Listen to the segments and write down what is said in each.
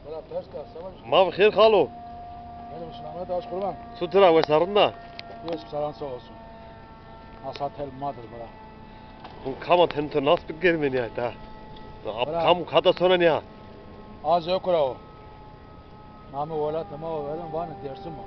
Bırak ters kal savaş. Mavi xeyr xalo. Benim Süleyman'a da aç kurban. Sutura ve sarında. Yes saran sağ olsun. Asat el madır bırak. Bu kama tento nasıl bir gelmen ya da. Bırak. Kamu kada sonra ne ya? Az yok o. Namı ola tamam verin var dersim mi?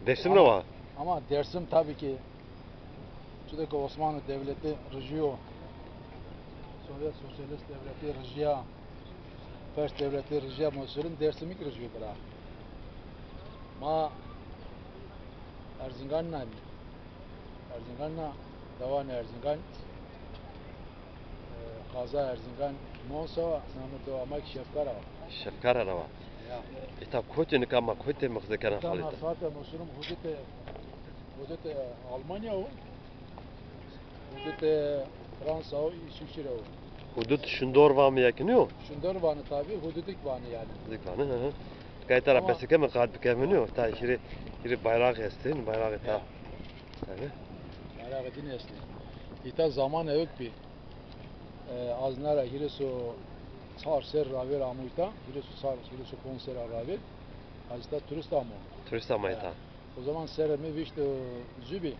Dersim ne var? Ama dersim tabii ki Türkiye Osmanlı Devleti rejiyo, Sovyet Sosyalist Devleti rejiya, Fars Devleti rejiya mesulün dersimi rejiyo bırak. Ma Erzincan'la Davan Erzincan, Kaza Erzincan, Monsa namı doğamak şefkara. Şefkar araba. Ya. İta koytun kama koytun mıkzekana Tam halita. nasate mesulüm hudute Almanya o, hudute Fransa o, İsviçre o. Hudut şundor var mı yakınıyor? Şunlar vanı tabi, hududik vanı yani. Zikvanı hı. Kayıt ara Ama- besike mi kad bikemeniyor? Ta hiri bayrak estin, bayrak ta. Ya. Tabii. Merak edin esni. İta zaman evk bir. Aznara hirisu sar ser ravi ramuyta, hirisu konser ravi. Azta turist amu. Turist ama ita. O zaman seremi viştu zübi.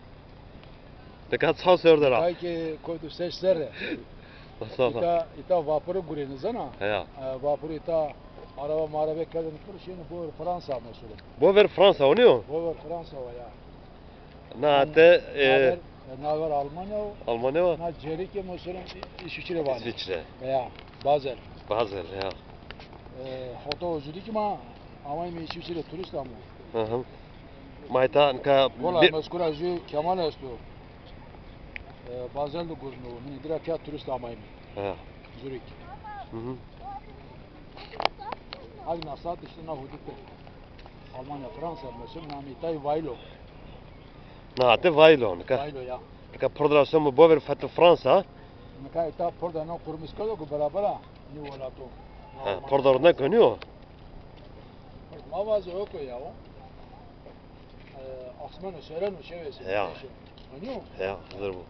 Dekat sağ sördera. Kay ki koydu seç serre. Nasıl? İta vapuru gureniz ana. Ya. Vapuru ita araba kadın şimdi bu Fransa mesulü. Bu ver Fransa oynuyor. Bu Fransa var ya. Na te Naver Almanya o. Almanya var. Na Cerike mesulü İsviçre var. İsviçre. Ya Basel. Basel ya. Hatta özledik ama İsviçre turist ama. Hı hı. Mayta nka Vola meskura ju Kemal estu. Basel de gurnu. Ni direkt ya turist ama. Ha. Zürich. Hı hı. Hadi nasat işte na hudute. Almanya, Fransa mesela nami tay Vailo. Na te Vailo nka. Vailo ya. Nka prodlasyon bu ver fatı Fransa. Neka ita porda na kurmis kalo ku barabara ni wala to. Ha, prodlarına dönüyor. Mavaz yok ya o. Asman şeren o şevesi. Ya. Anıyor? Ya, hazır bu.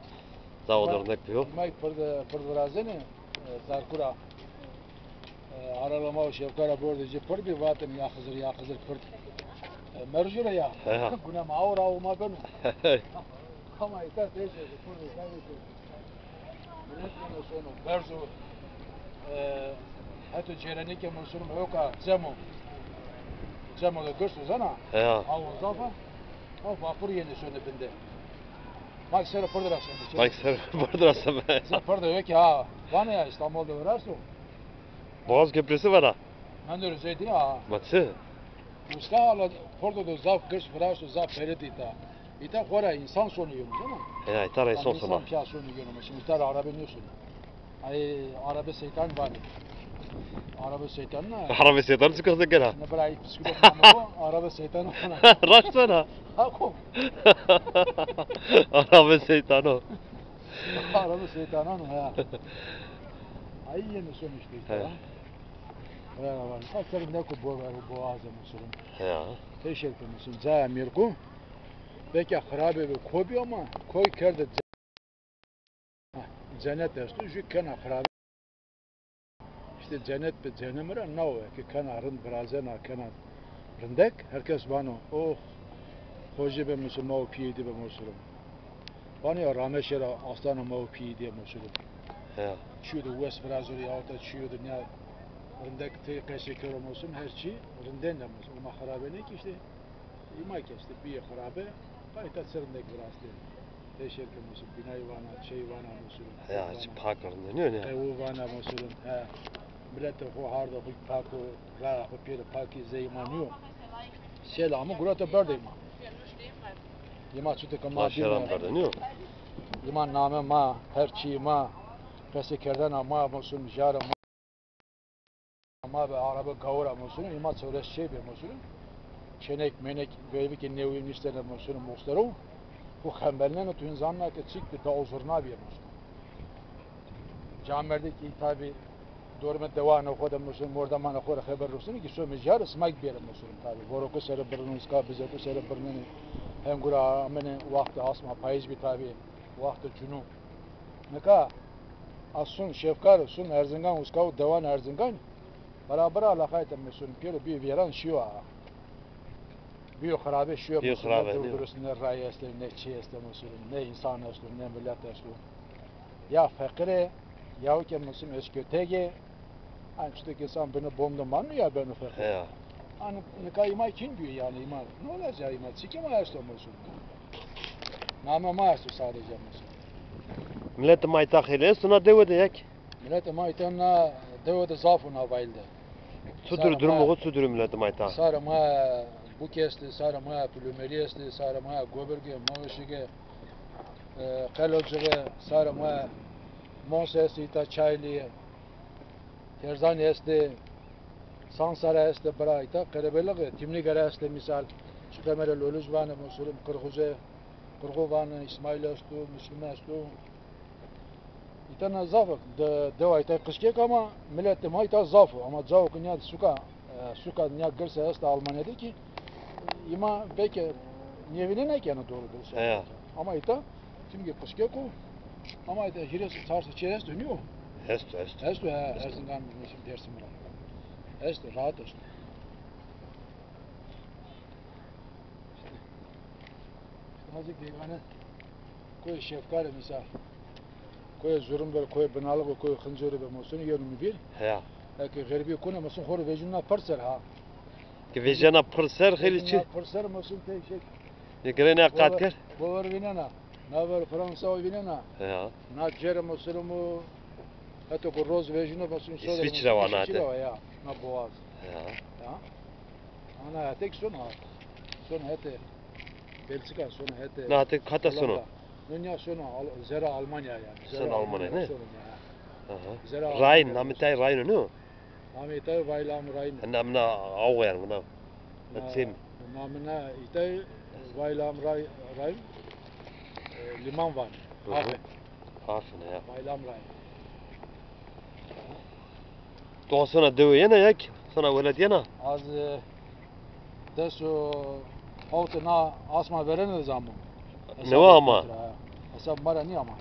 Zavodlarına yapıyor. May porda razene zarkura. Aralama o şevkara borda je por bir vatın ya hazır por. Merjura ya. Ya. Buna maura o maganu. Ama ita teyze por da kaydı. Bunun sonu berzo hatta cerenike mensurum yoka Zemo da görsünüz ana. Ya. Av zafa. Av vapur yeni söyle binde. Bak sen porda rasın. Bak sen prodlasyon. Sen porda yok ya. Bana ya İstanbul'da uğraşsın. Boğaz Köprüsü var ha. Ben de öyleydi ya. Matsı. Usta ala porda da zaf görs uğraşsın zaf peredi ita. İta kora insan sonu yiyormuş ama. Ya, itaray son sona. İnsan piyasonu yiyormuş. Şimdi ita arabe ne sonu? Ay arabe şeytan var. Arabe şeytan ne? Arabe setan çıkarsa gene. Ne bırak psikolog ama arabe şeytan ona. Raşsana. Ako. Arabe şeytan o. Arabe şeytan ona ya. Ay yeni sonuçta işte. He. Ya var. Aferin ne ku boğazı musun? Ya. Teşekkür musun? Za mirku. Peki harabe ve kobi ama koy kerde cennet estu ju kana harabe. İşte cennet be cennemira no ki kana rın brazena kana rındek herkes bana oh hoje be musun no piyedi be musun. Bana ya rameşera aslanı no piyedi musun. Ya. Şu da West Brazil ya da şu da ne rındek te kaşıkır musun her şey rınden de musun. Ama harabe ne ki işte İma işte bir harabe kayıta sırındaki biraz değil. Teşekkür musun? Binay vana, şey vana musun? Ya, parklarında ne ne? Evu vana musun? Ha. Millet de bu harda bu parkı, ra bu piri parkı zeymanıyor. Selamı gurata berdeyim. İma çıtı kama Maşaran verdi ne? İma name ma, her şey ma, pesi kerden ama musun, jara ma be araba gavura musun? İma söyle şey bir musun? Çenek menek böyle ki ne uyumuşlar musun muhtaru? Bu xəmbərlərlə tu insanlar ki çıktı da uzurna bir musun. Camerdeki tabi doğru devam oxuda musun, orada mana xora xəbər olsun ki şu mijar smak bir musun tabi. Boruku sere burnunuz ka bize ku sere burnunu hem gura amene vakti asma payız bir tabi vakti cunu. Ne ka asun şefkar sun Erzincan uskav devan Erzincan Beraber alakaydı mesela bir veren şu ha. Bir harabe şu Bir mesela harabe, ne değil mi? durursun ne ray esli ne çiğ esli mesela ne insan esli ne millet esli. Ya fakire ya ki mesela eşkötege hani işte ki sen beni bomdaman mı ya beni fakir. Ya. Hani ne kayma kim diyor yani iman. Ne olacak iman? Sikim ayası mesela. Nama maası sadece mesela. Millet maytak hele sonra devede yak. Millet maytana devede zafuna bayıldı. Sudur durumu sudur millet maytak. Sarama bu kesti, sarama plümeriyesti, sarama goberge, moşige, kalocige, sarama monsesi ta çayli, terzani esti, sansara esti brayta, karabelag timni gara esti misal, şu kamera loluz vanı musulum kırgıze, kırgıvanı İsmail estu, Müslüman estu. İtana zafık, deva ita kışkek ama millette mayta zafı ama zafı kınya suka niya gırsa esti Almanya'da ki ima belki nevine ne kene doğru gırsa. Ya. Ama ita şimdi kışkek o ama ita hiresi tarsı çeres dönüyor. Estu. Estu ha, Erzincan bizim dersim var. Estu rahat estu. İşte nazik deyvane koy şefkari misal. Koy zulüm koy binalık koy hınzörü be musun yönümü bir. Ya. Eki garibi kone musun horu vecunna parser ha. Ki vejana pırser heliçi. Parser musun tek şey. Yegrene kater. Bover vinena. Naver Fransa vinena. Ya. Na cer musulumu hatta ko roz vecunna musun sonra. İsviçre var İsviçre nate. var ya. Na boğaz. Ya. Ya. Ana tek son ha. Son hete. Belçika son hete. Nate kata sonu. Dünya sonu zera Almanya yani. Sen Almanya ne? Sonu ya. Zera Aha. Almanya. Rhein, namitay Rhein ne? Namita Vaylam Rhein. Namna ağayan buna. Atsim. Namına itay Vaylam Rhein. Liman var. Hı hı. Hafen. Hafın ya. Vaylam Rhein. Doğsana dövü yana yak. Sana velet yana. Az desu altına asma veren zaman. Ne var ama? Hesap mara ni ama.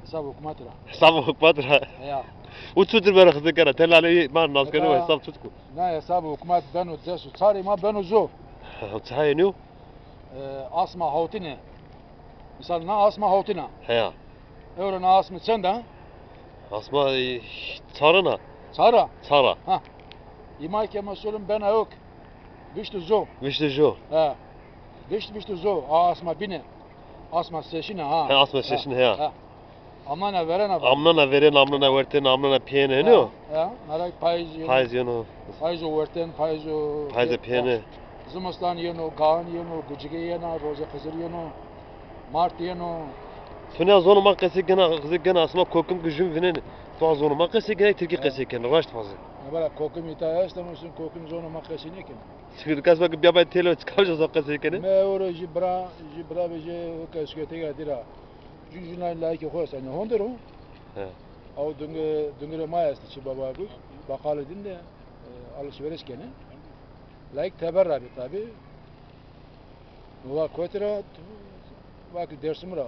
Hesap hükümet ra. Hesabı hukmatıra. Ya. Uçudur bana kızı kara. Telali man naskını ve hesap tutku. Ne hesap hükümet benu desu. Çari ma benu zo. Uçaya ne? Asma hautine. Misal na asma hautina. He. Euro na asma senda. Asma çarına. Çara. Çara. İmay ke mesulüm ben yok. Biştu zo. Vişte jo. Ha. Biştu zo. Asma bine. Asma seşine ha. He asma sesin he. Amana verene bak. Amnana veren amnana verten amnana piyene ne? Ya. Naray payız yenu. Payız yonu. Payız o verten payız o. Payız piyene. Zimistan yenu, Kaan yenu, Gucige yenu, Roza Kızır yenu, Mart yenu. Tuna zonu makası gene kızı gene asma kokum gücüm vinen. Tuğa zonu makası gene Türkiye kası gene raşt fazla. Ne böyle kokum ita istemişsin kokum zonu makası ne ki? Şimdi kasma ki bir yapay telo çıkaracağız o kası gene. Me oro jibra beje kaskete gadira. Jujuna la ki hosa ne hondero. He. Av dungre mayas çi baba bu. Bakal edin de alışveriş gene. Like teberra bir tabi. Nova kotra vakit dersim ra.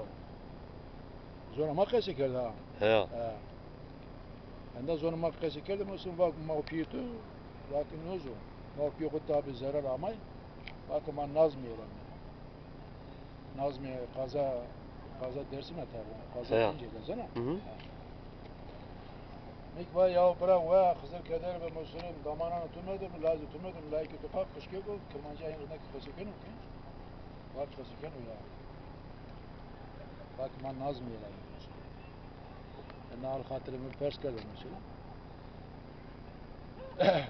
Zona makası kerdi ha. He. Anda zona makası kerdi musun vak maupiyetu lakin nozo. Maupiyetu tabi zarar amay. Bakın ben nazmiyelim. Nazmiye kaza dersime tabi. Kaza He. yapınca kazana. Hı hı. Mikva ya bırak ve kızıl keder ve musulüm damananı tutmadım lazım tutmadım layık tutak kışkı ko kırmancı ayırındaki kısıken o ki. Var kısıken o ya. Bak ben nazmiyelim. Nar hatırımı pers kalır mesela.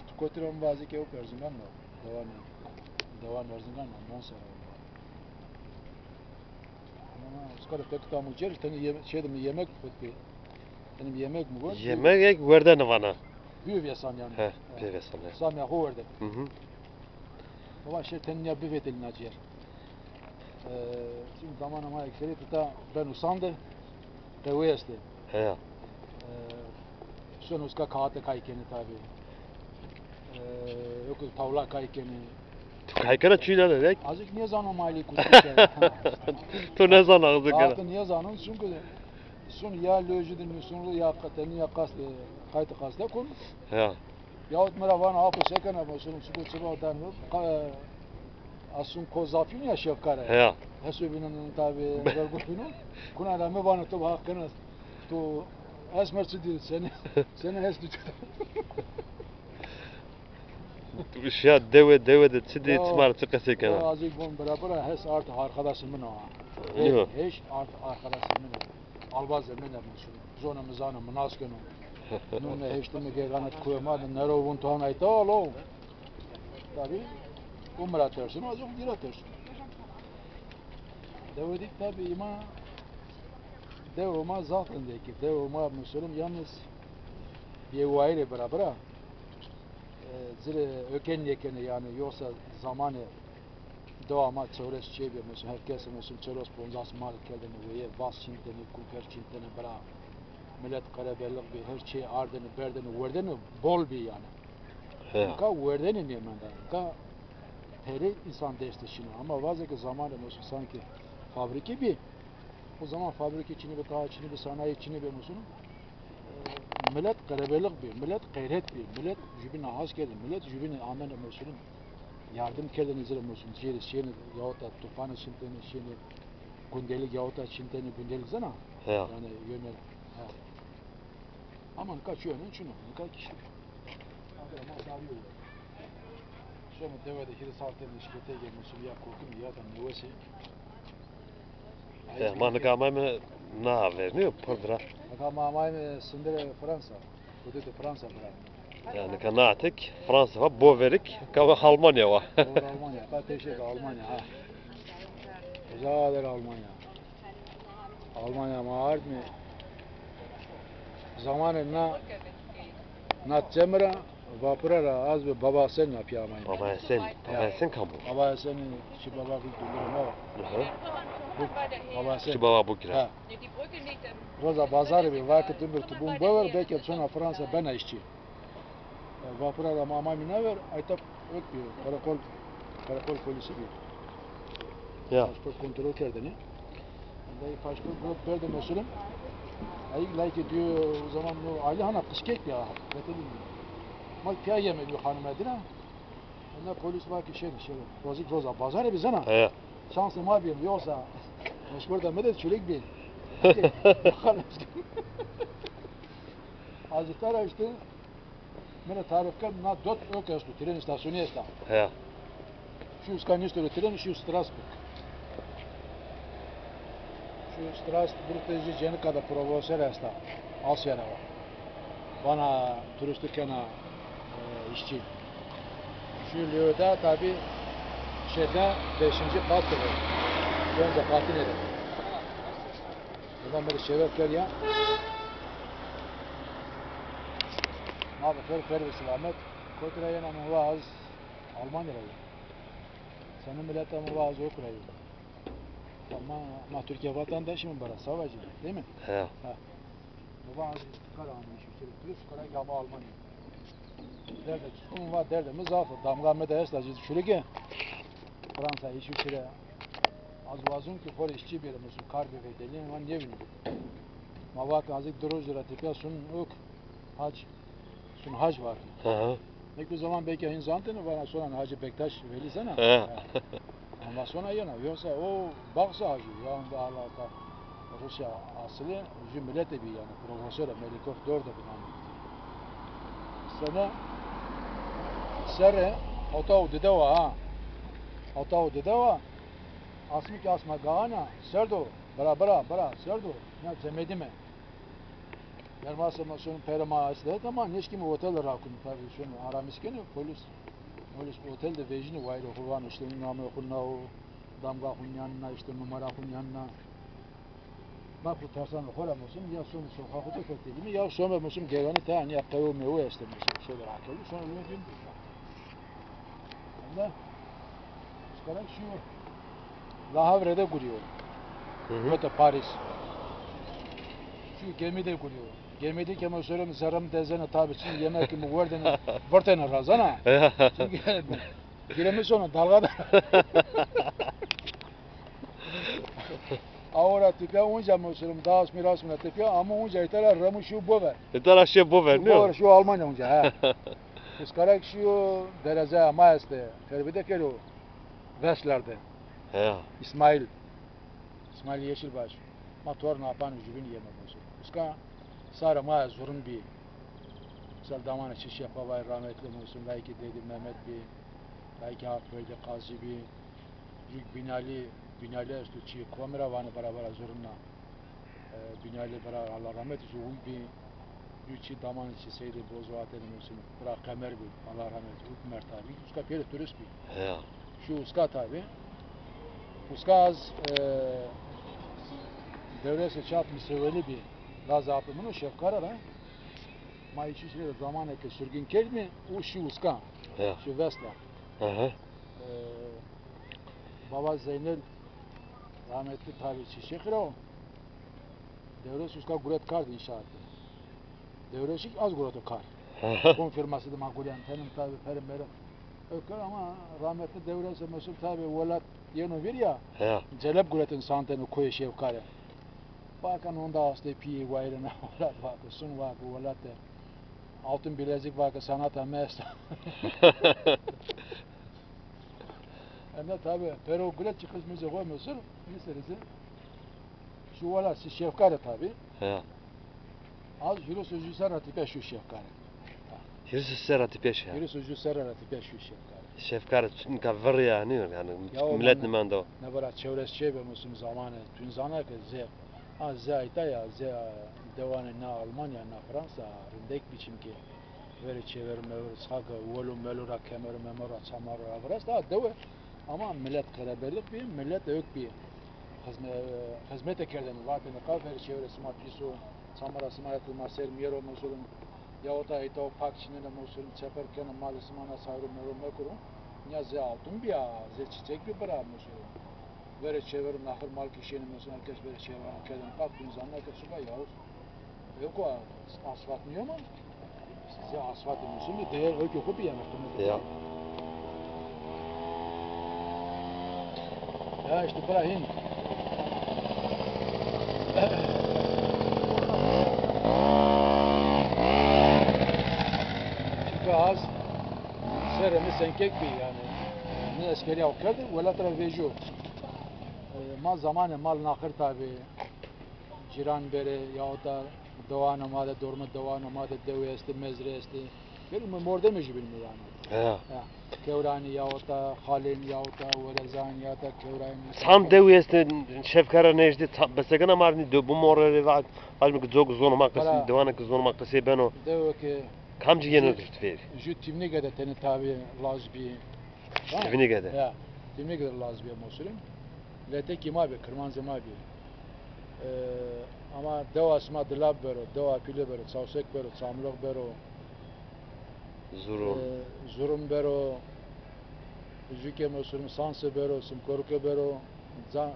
Tukotirum bazı ki o Erzincan mı? Devan Erzincan mı? Monser. Ama skor tek tam uçer. Tani şeyde mi yemek tuttu. Benim yemek mi var? Yemek ek verden vana. Büyü yasan yani. He. Bir sana. Sam ya hoverde. Hı hı. Baba şey tani ya büyü vetelin acıyer. Şimdi zaman ama ekseri tuta ben usandı. Keveste. He. Son uska kağıtta kaykeni tabi. Yok tavla kaykeni. Kaykana çiğne de dek. Azıcık niye zaman mali kutluyor? Tu ne sana kızı gene. Altı niye zaman çünkü son ya lojidin sonra ya kateni ya kastı kayıt kastı kun. He. Yahut meravan hapı sekene mesela su çıba dan asun kozafin ya şefkare. He. Hesu binin tabi vergutunu. Kuna da mı bana to hakkını to esmerçi değil seni hes tutuyor. Ya deve de çidi çmar çıkasıken. Azıcık bon beraber hes artı arkadaşımın o. Yok. Hiç artı arkadaşımın o. Albaz emin mesela. Zona mizana mınaskeno. Nunne heştimi geganat kuyamadı. Nero vuntan ayta alo. Tabi umra tersin azıcık gira tersin. Devedik tabi ima devama zaten ki devama Müslüman yalnız bir vaire beraber zire öken yekeni yani yoksa zamanı devama çevres çebi mesela herkes mesela çevres bonzas mal kendini ve bas çinteni kuper çinteni bera millet karabellik bir her şey ardını berdini verdini bol bir yani. He. Ka verdini ne manda ka peri insan desteşini ama vazgeçti zamanı mesela sanki fabrika bir o zaman fabrika içini bir daha içini bir sanayi içini bir mesela millet karabellik bir millet gayret bir millet jübin ahaz geldi millet jübin amen mesela yardım kendini zire mesela şeyini yahut da tufanı şinteni şeyini gündelik yahut da şinteni gündelik zana He. yani yönel ama kaç yönün şunu kaç kişi ama darıyor sonra devede hiri saatten işkete gelmişim ya kokum ya da nevesi He. Manık ama ne haber ne pırdra. ama amay sındire Fransa bu da Fransa bırak Yani kanatik Fransa va boverik kava Almanya va. doğru Almanya teşekkür Almanya ha güzeldir Almanya Almanya mağar mı zamanı na cemre vapurara az bir baba sen yapıyor ama Baba sen kamu. baba sen şu baba bir güldürüm var baba sen Şu baba bu kira. ha roza pazarı bir vakit ömür tubun bağır belki sonra Fransa ben işçi vapurara mama ne ver aytap öküyor karakol polisi bir Ya. pasport kontrol kerdini vallahi pasport verdi mesela ay like diyor o zaman o aile hana kışkek ya betelim mal piyaye mi bir hanım edine onda polis var ki şey rozik roza pazarı biz ana He. şansım abi yoksa pasporta medet çürük bir azıcık işte bana tarif kal na dot ökestu tren istasyonu esta He. şu skanistörü tren şu Strasbourg şu Strasbourg'da Cenika'da profesör esta Asya'da var bana turistik yana işçi şu Lyo'da tabi şeyde 5. kat var önce katı nedir buradan beri şevekler ya abi fer ve selamet Kotray'ın amuvaz Almanya'da senin milletin amuvaz Ukrayna ama Türkiye vatandaşı mı bara savcı değil mi? He. Ha. Amuvaz karanmış Türk kara yama Almanya derdi tutun var derdi mızafı damga medayasla şuraya Fransa işi şuraya az vazun ki for işçi bir mesela karbi ve delin var niye bilmiyorum mavak azıcık duruzura tipe sun ok hac sun hac var Hı. belki o zaman belki inzantını bana sonra Hacı Bektaş veli sana He. ama sonra yana yoksa o baksa hacı ya onda alaka Rusya aslı cümlet bir yani profesör Melikov 4 bundan sana sere otav dedeva ha otav dedeva asmi ki asma gana serdo bara serdo ne zemedi mi Yarmasa maşonun perama aslı tamam neşki mi otel rakun tabi şunu aramisken polis otelde vejini vayro huvan işte namı kunna o damga hunyanna işte numara hunyanna bak bu tersan hola musun ya son sokakta kötü mi ya sonra musun geleni tane ya kayo mevo işte mesela şeyler akıllı sonra ne diyeyim Allah çıkarak şu La Havre'de kuruyor. Burada Paris. Şu gemide kuruyor. Gemide kemer söyleyeyim zarım dezene tabi şimdi yemek mi vardığını vartene razana. Çünkü giremi sonra dalgada. Ahora tipe onca mesela dağız miras mı tipe ama onca iteler ramu şu bover. İtar aşağı bu ver ne? Şu Almanya onca ha. Iskarak şu derece ama este. Terbide kelo. Veslerde. He. İsmail. İsmail Yeşilbaş. Motor ne yapan jübin yeme bozu. Uska sarı ma zorun bir. Misal damana çiş yapavay rahmetli olsun. Belki dedi Mehmet bir. Belki Hakkı'ydı Kazi bir. Yük binali üstü çiğ kamera vanı beraber zorunla. Binali beraber Allah rahmet eylesin. Uy bir. Yükçi daman içi seydi bozu atelim olsun. Bırak kemer bir. Allah rahmet eylesin. Ukmer tabi. Uska peri turist bir. He. Şu uska tabi. Uska az devresi çap miseveli bir. Laz apımını şefkara da. Ma içi şeyde zamanı ki sürgün kelmi. O şu uska. He. Şu vesla. Hı. Baba Zeynel rahmetli tabi çiçekre o. Devresi uska guret kardı inşaattı. Devresi az guretu kar. Konfirması da makulen tenim tabi perim beri. Öker ama rahmetli devresi mesul tabi velat yenu bir ya. He. Celep guretin santeni koyu şevkare. Bakan onda hasta piyi vayrına velat vakı sun vakı velat de. Altın bilezik vakı sanata mest. Ama tabi pero guret çıkış müze koymuyorsun. Meselesi. Şu velat si şevkare tabi. He. Az yürü sözü serati peş şu şefkare. Hirsi serati peş ya. Yürü sözü serati peş şu şefkare. Şefkar çünkü yani yani Ya o millet bana- nimanda o. Ne bara çevresi şey be musun zamanı. Tün zana ki ze. Ha ze ita ya ze devanı na Almanya na Fransa rindek biçim ki. Veri çevir mevr sakı volu melura kemer memora çamar avras da deve. Ama millet karaberlik bir millet ök bir. Hizmete kerden vatını kafir çevresi ma pisu çamara smayatı maser miyero musulun. Yahut ita o pakçinin musulun çeperken mali smana sayrı mevr mekuru. Ya ze altın bir ya ze çiçek bir bırak musulun. Veri çevirim nahır mal kişinin musulun herkes veri çevirim kedin kalktığın zanna ki suba yahut. Yok o asfalt niye mi? Size asfalt musulun bir değer yok yok bir yemek. Ya. Ya işte bırak hin. Çünkü az seremi senkek bir yani. Ne askeri okuyordu, vela travejo. Ma zamanı mal nakır tabi. Ciran beri yahut da devan amade, dorma devan amade, devi esti, mezre esti. Benim morde mi bilmiyor yani. He. Ya, Kevrani yahut da Halin yahut da Velezan yahut da Kevrani. Sam deviyeste şefkara nejdi besegana marni bu morali var. Halbuki çok zor makası Para- divana kız zor makası ben o. Devi ki Kamcı yeni düştü. Ju timni gede teni tabi lazbi. Timni gede. Ya, timni gede lazbi musulun. Lete kima bi, kırmanzı ma bi. Ama deva asma dilab bero, deva pili bero, sausek bero, samlok bero, Zurum. zurum bero, Jüke musulun sansı bero, simkoruke bero,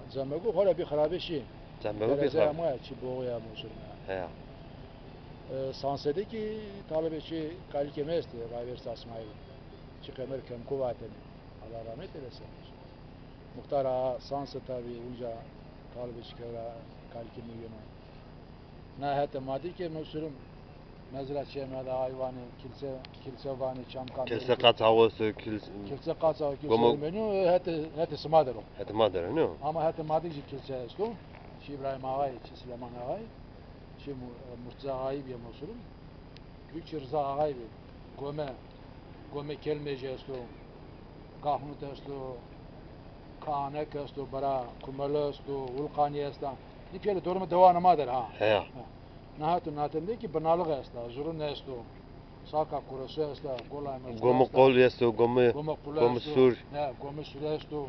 zamegu hora bir harabeşi. Sen bana bir Derece kal. ama ya çi boğuya musulun. He. Sansedeki talebeçi kalike mesti, Rayvers Asmail. Çıkamır kem kuvateni. Allah rahmet eylesin. Muhtar ağa sansı tabi unca talebeçi kevra kalike müyene. Nahete maddi ki musulun mezra çemede hayvanı, kilse vani, çam kandırı. Kelse kat havası Kilse katsa, kilse Gomo- menü, hete sımadır o. hadi madara ne o? Ama hete maddi ki kilse estu. Şi İbrahim ağay, şi Süleyman ağay, şi Murtaza ağay bir musulun. Güç Rıza ağay bir. Gome kelmeci estu. Kahnut estu. Kanek estu, bara kumalı estu, vulkani estu. Dipyeli durumu devanımadır ha. He. Nahatun nahatinde ki binalık estu, zurun estu. Saka kurusu estu, golay mestu. Gomu kol yesto gomu Gomu kulu gomu estu. sur. Ne, gomu sur estu.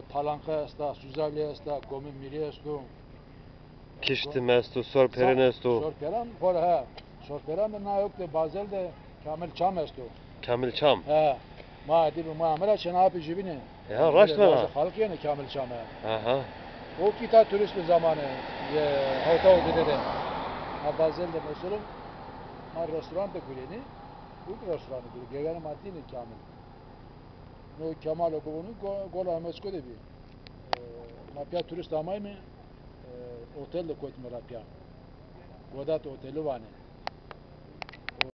Palanka estu, suzavli estu, gomu miri estu. Kişti mesto sor perin esto. Sorperan, hor ha. Sorperan da na yok de bazel de kamil çam estu. Kamil Çam. Ha. Ma dibi ma amela çenapı jibine. Ya raşla. Halk yani kamil çam ha. Aha. O kita turist bir zamanı havta o dedi. Ha bazen de mesela ma restoran da güleni. Bu restoranı gülü. Geveni madini kamil. No Kemal okulu gola mesko de bir. Ma pia turist amay mı? Otel de koyt mı rapya. Godat oteli vane.